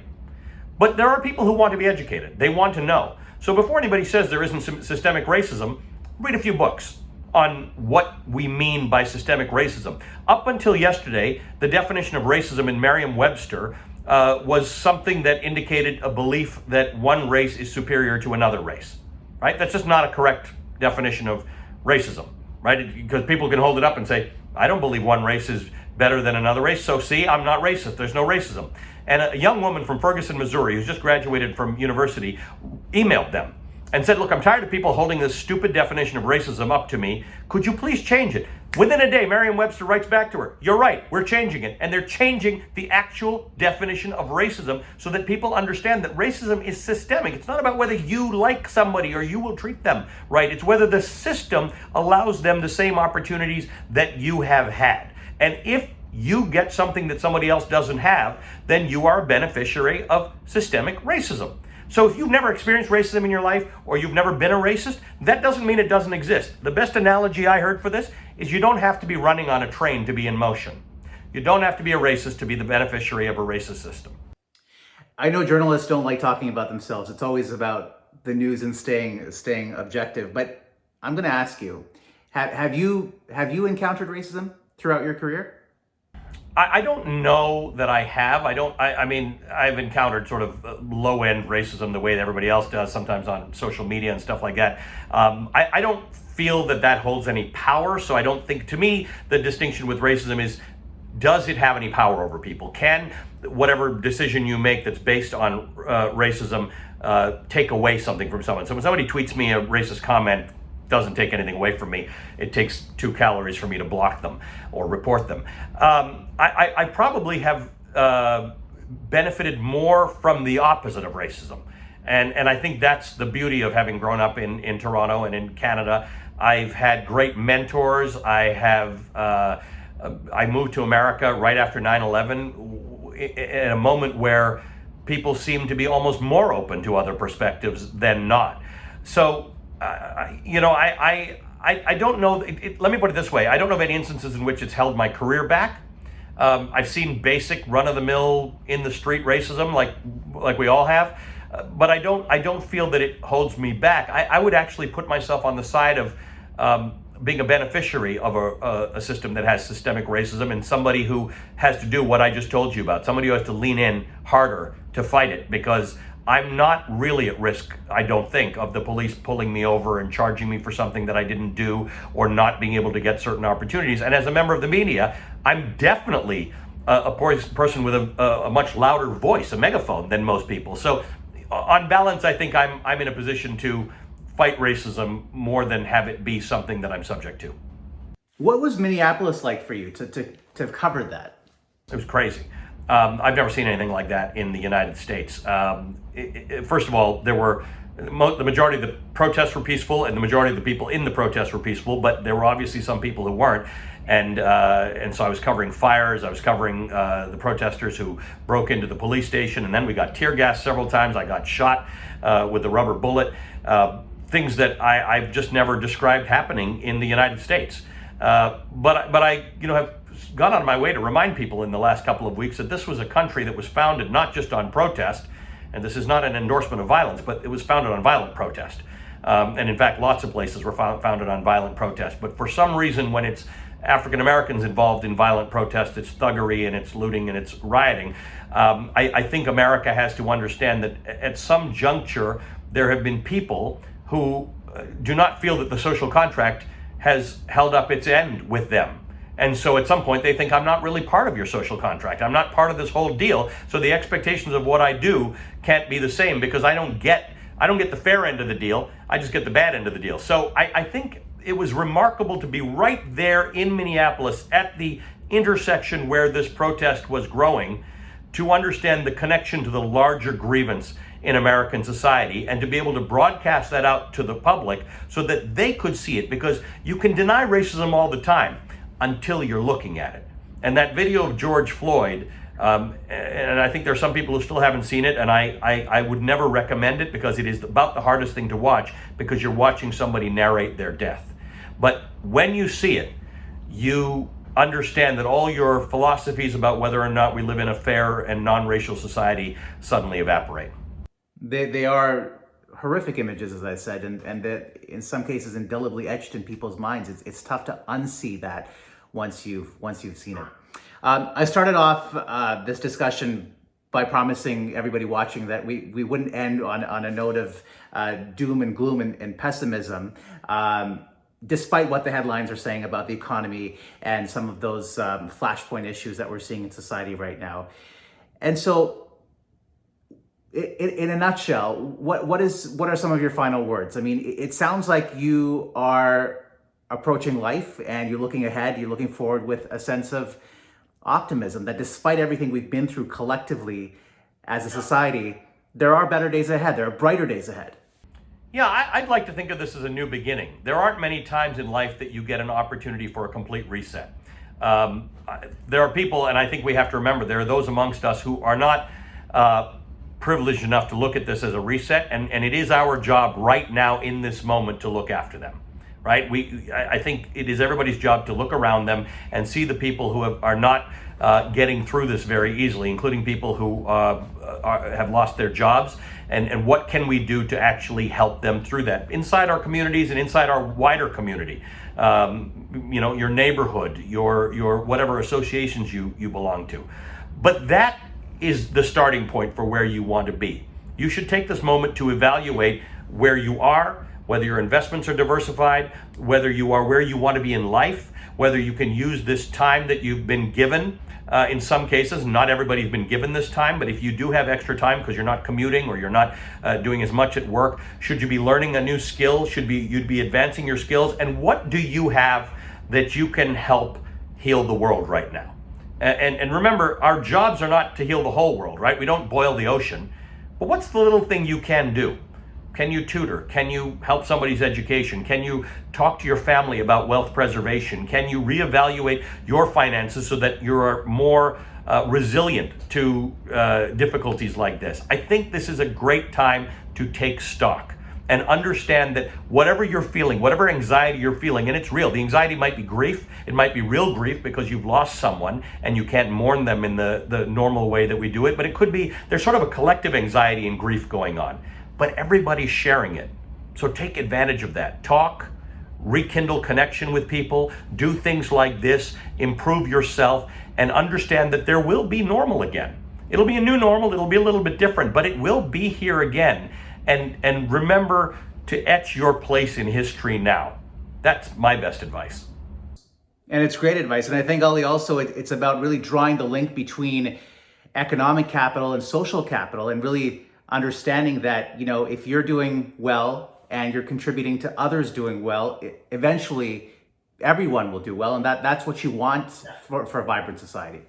But there are people who want to be educated. They want to know. So before anybody says there isn't systemic racism, read a few books on what we mean by systemic racism. Up until yesterday, the definition of racism in Merriam-Webster was something that indicated a belief that one race is superior to another race. Right? That's just not a correct definition of racism. Right? Because people can hold it up and say, I don't believe one race is better than another race, so see, I'm not racist. There's no racism. And a young woman from Ferguson, Missouri, who's just graduated from university, emailed them and said, look, I'm tired of people holding this stupid definition of racism up to me. Could you please change it? Within a day, Merriam-Webster writes back to her, you're right, we're changing it. And they're changing the actual definition of racism so that people understand that racism is systemic. It's not about whether you like somebody or you will treat them right. It's whether the system allows them the same opportunities that you have had. And if you get something that somebody else doesn't have, then you are a beneficiary of systemic racism. So if you've never experienced racism in your life or you've never been a racist, that doesn't mean it doesn't exist. The best analogy I heard for this is you don't have to be running on a train to be in motion. You don't have to be a racist to be the beneficiary of a racist system. I know journalists don't like talking about themselves. It's always about the news and staying objective. But I'm going to ask you, have you encountered racism throughout your career? I don't know that I have. I mean, I've encountered sort of low-end racism the way that everybody else does, sometimes on social media and stuff like that. I don't feel that holds any power. So I don't think, to me, the distinction with racism is, does it have any power over people? Can whatever decision you make that's based on racism take away something from someone? So when somebody tweets me a racist comment, doesn't take anything away from me. It takes 2 calories for me to block them or report them. I probably have benefited more from the opposite of racism. And I think that's the beauty of having grown up in Toronto and in Canada. I've had great mentors. I moved to America right after 9/11 in a moment where people seemed to be almost more open to other perspectives than not. So, I don't know. Let me put it this way. I don't know of any instances in which it's held my career back. I've seen basic run-of-the-mill in-the-street racism, like we all have, but I don't feel that it holds me back. I would actually put myself on the side of being a beneficiary of a system that has systemic racism, and somebody who has to do what I just told you about, somebody who has to lean in harder to fight it, because I'm not really at risk, I don't think, of the police pulling me over and charging me for something that I didn't do or not being able to get certain opportunities. And as a member of the media, I'm definitely a person with a much louder voice, a megaphone, than most people. So on balance, I think I'm in a position to fight racism more than have it be something that I'm subject to. What was Minneapolis like for you to have covered that? It was crazy. I've never seen anything like that in the United States. First of all, there were the majority of the protests were peaceful, and the majority of the people in the protests were peaceful. But there were obviously some people who weren't, and so I was covering fires. I was covering the protesters who broke into the police station, and then we got tear gas several times. I got shot with a rubber bullet. Things that I've just never described happening in the United States. But I have gone on my way to remind people in the last couple of weeks that this was a country that was founded not just on protest, and this is not an endorsement of violence, but it was founded on violent protest. And in fact, lots of places were founded on violent protest. But for some reason, when it's African Americans involved in violent protest, it's thuggery and it's looting and it's rioting. I think America has to understand that at some juncture, there have been people who do not feel that the social contract has held up its end with them. And so at some point they think, I'm not really part of your social contract. I'm not part of this whole deal. So the expectations of what I do can't be the same, because I don't get the fair end of the deal. I just get the bad end of the deal. So I think it was remarkable to be right there in Minneapolis at the intersection where this protest was growing, to understand the connection to the larger grievance in American society, and to be able to broadcast that out to the public so that they could see it. Because you can deny racism all the time until you're looking at it. And that video of George Floyd, and I think there are some people who still haven't seen it, and I would never recommend it, because it is about the hardest thing to watch, because you're watching somebody narrate their death. But when you see it, you understand that all your philosophies about whether or not we live in a fair and non-racial society suddenly evaporate. They are horrific images, as I said, and that in some cases indelibly etched in people's minds. It's tough to unsee that once you've seen it. I started off this discussion by promising everybody watching that we wouldn't end on a note of doom and gloom and pessimism, despite what the headlines are saying about the economy and some of those flashpoint issues that we're seeing in society right now. And so In a nutshell, what are some of your final words? I mean, it sounds like you are approaching life and you're looking ahead, you're looking forward with a sense of optimism that despite everything we've been through collectively as a society, there are better days ahead, there are brighter days ahead. Yeah, I'd like to think of this as a new beginning. There aren't many times in life that you get an opportunity for a complete reset. There are people, and I think we have to remember, there are those amongst us who are not privileged enough to look at this as a reset, and it is our job right now in this moment to look after them. Right? I think it is everybody's job to look around them and see the people who are not getting through this very easily, including people who have lost their jobs, and what can we do to actually help them through that inside our communities and inside our wider community. Your neighborhood, your whatever associations you belong to. But that is the starting point for where you want to be. You should take this moment to evaluate where you are, whether your investments are diversified, whether you are where you want to be in life, whether you can use this time that you've been given. In some cases, not everybody's been given this time, but if you do have extra time because you're not commuting or you're not doing as much at work, should you be learning a new skill? You'd be advancing your skills? And what do you have that you can help heal the world right now? And remember, our jobs are not to heal the whole world, right? We don't boil the ocean. But what's the little thing you can do? Can you tutor? Can you help somebody's education? Can you talk to your family about wealth preservation? Can you reevaluate your finances so that you're more resilient to difficulties like this? I think this is a great time to take stock and understand that whatever you're feeling, whatever anxiety you're feeling, and it's real. The anxiety might be grief. It might be real grief because you've lost someone and you can't mourn them in the normal way that we do it. But it could be, there's sort of a collective anxiety and grief going on. But everybody's sharing it. So take advantage of that. Talk, rekindle connection with people, do things like this, improve yourself, and understand that there will be normal again. It'll be a new normal, it'll be a little bit different, but it will be here again. And remember to etch your place in history now. That's my best advice. And it's great advice. And I think, Ali, also it's about really drawing the link between economic capital and social capital, and really understanding that, if you're doing well and you're contributing to others doing well, eventually everyone will do well. And that's what you want for a vibrant society.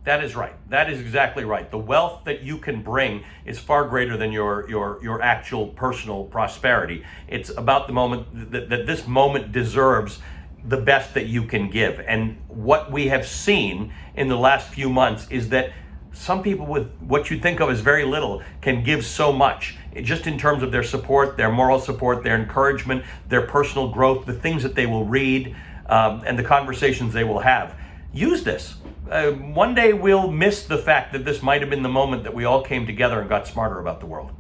That is right. That is exactly right. The wealth that you can bring is far greater than your actual personal prosperity. It's about the moment that this moment deserves the best that you can give. And what we have seen in the last few months is that some people with what you think of as very little can give so much, just in terms of their support, their moral support, their encouragement, their personal growth, the things that they will read, and the conversations they will have. Use this. One day we'll miss the fact that this might have been the moment that we all came together and got smarter about the world.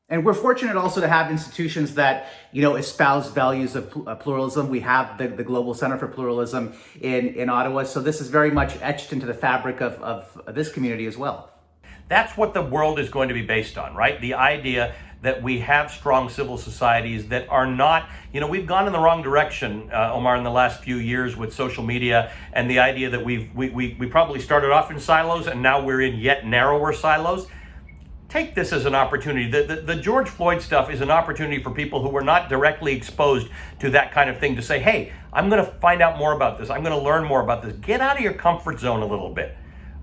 And we're fortunate also to have institutions that, espouse values of pluralism. We have the Global Center for Pluralism in Ottawa. So this is very much etched into the fabric of this community as well. That's what the world is going to be based on, right? The idea that we have strong civil societies that are not, we've gone in the wrong direction, Omar, in the last few years with social media, and the idea that we probably started off in silos and now we're in yet narrower silos. Take this as an opportunity. The George Floyd stuff is an opportunity for people who were not directly exposed to that kind of thing to say, hey, I'm going to find out more about this. I'm going to learn more about this. Get out of your comfort zone a little bit.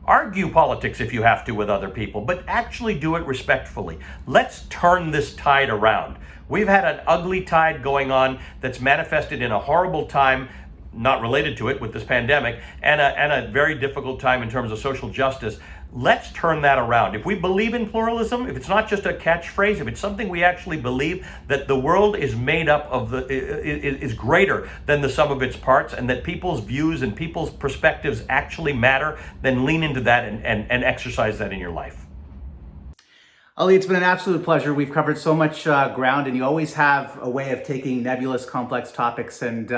Argue politics if you have to with other people, but actually do it respectfully. Let's turn this tide around. We've had an ugly tide going on that's manifested in a horrible time, not related to it with this pandemic, and a very difficult time in terms of social justice. Let's turn that around. If we believe in pluralism, if it's not just a catchphrase, if it's something we actually believe, that the world is made up of is greater than the sum of its parts, and that people's views and people's perspectives actually matter, then lean into that and exercise that in your life. Ali, it's been an absolute pleasure. We've covered so much ground, and you always have a way of taking nebulous, complex topics and,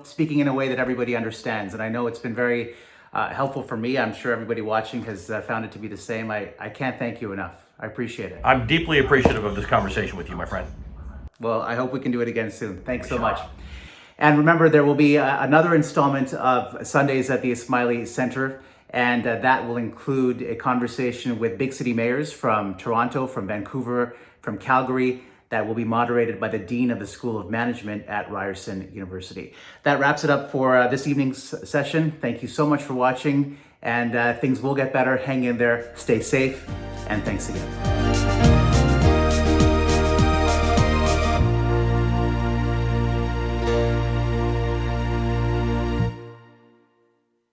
speaking in a way that everybody understands. And I know it's been very helpful for me. I'm sure everybody watching has found it to be the same. I can't thank you enough. I appreciate it. I'm deeply appreciative of this conversation with you, my friend. Well, I hope we can do it again soon. Thanks so much. And remember, there will be another installment of Sundays at the Ismaili Center. And that will include a conversation with big city mayors from Toronto, from Vancouver, from Calgary, that will be moderated by the Dean of the School of Management at Ryerson University. That wraps it up for this evening's session. Thank you so much for watching, and things will get better. Hang in there, stay safe, and thanks again.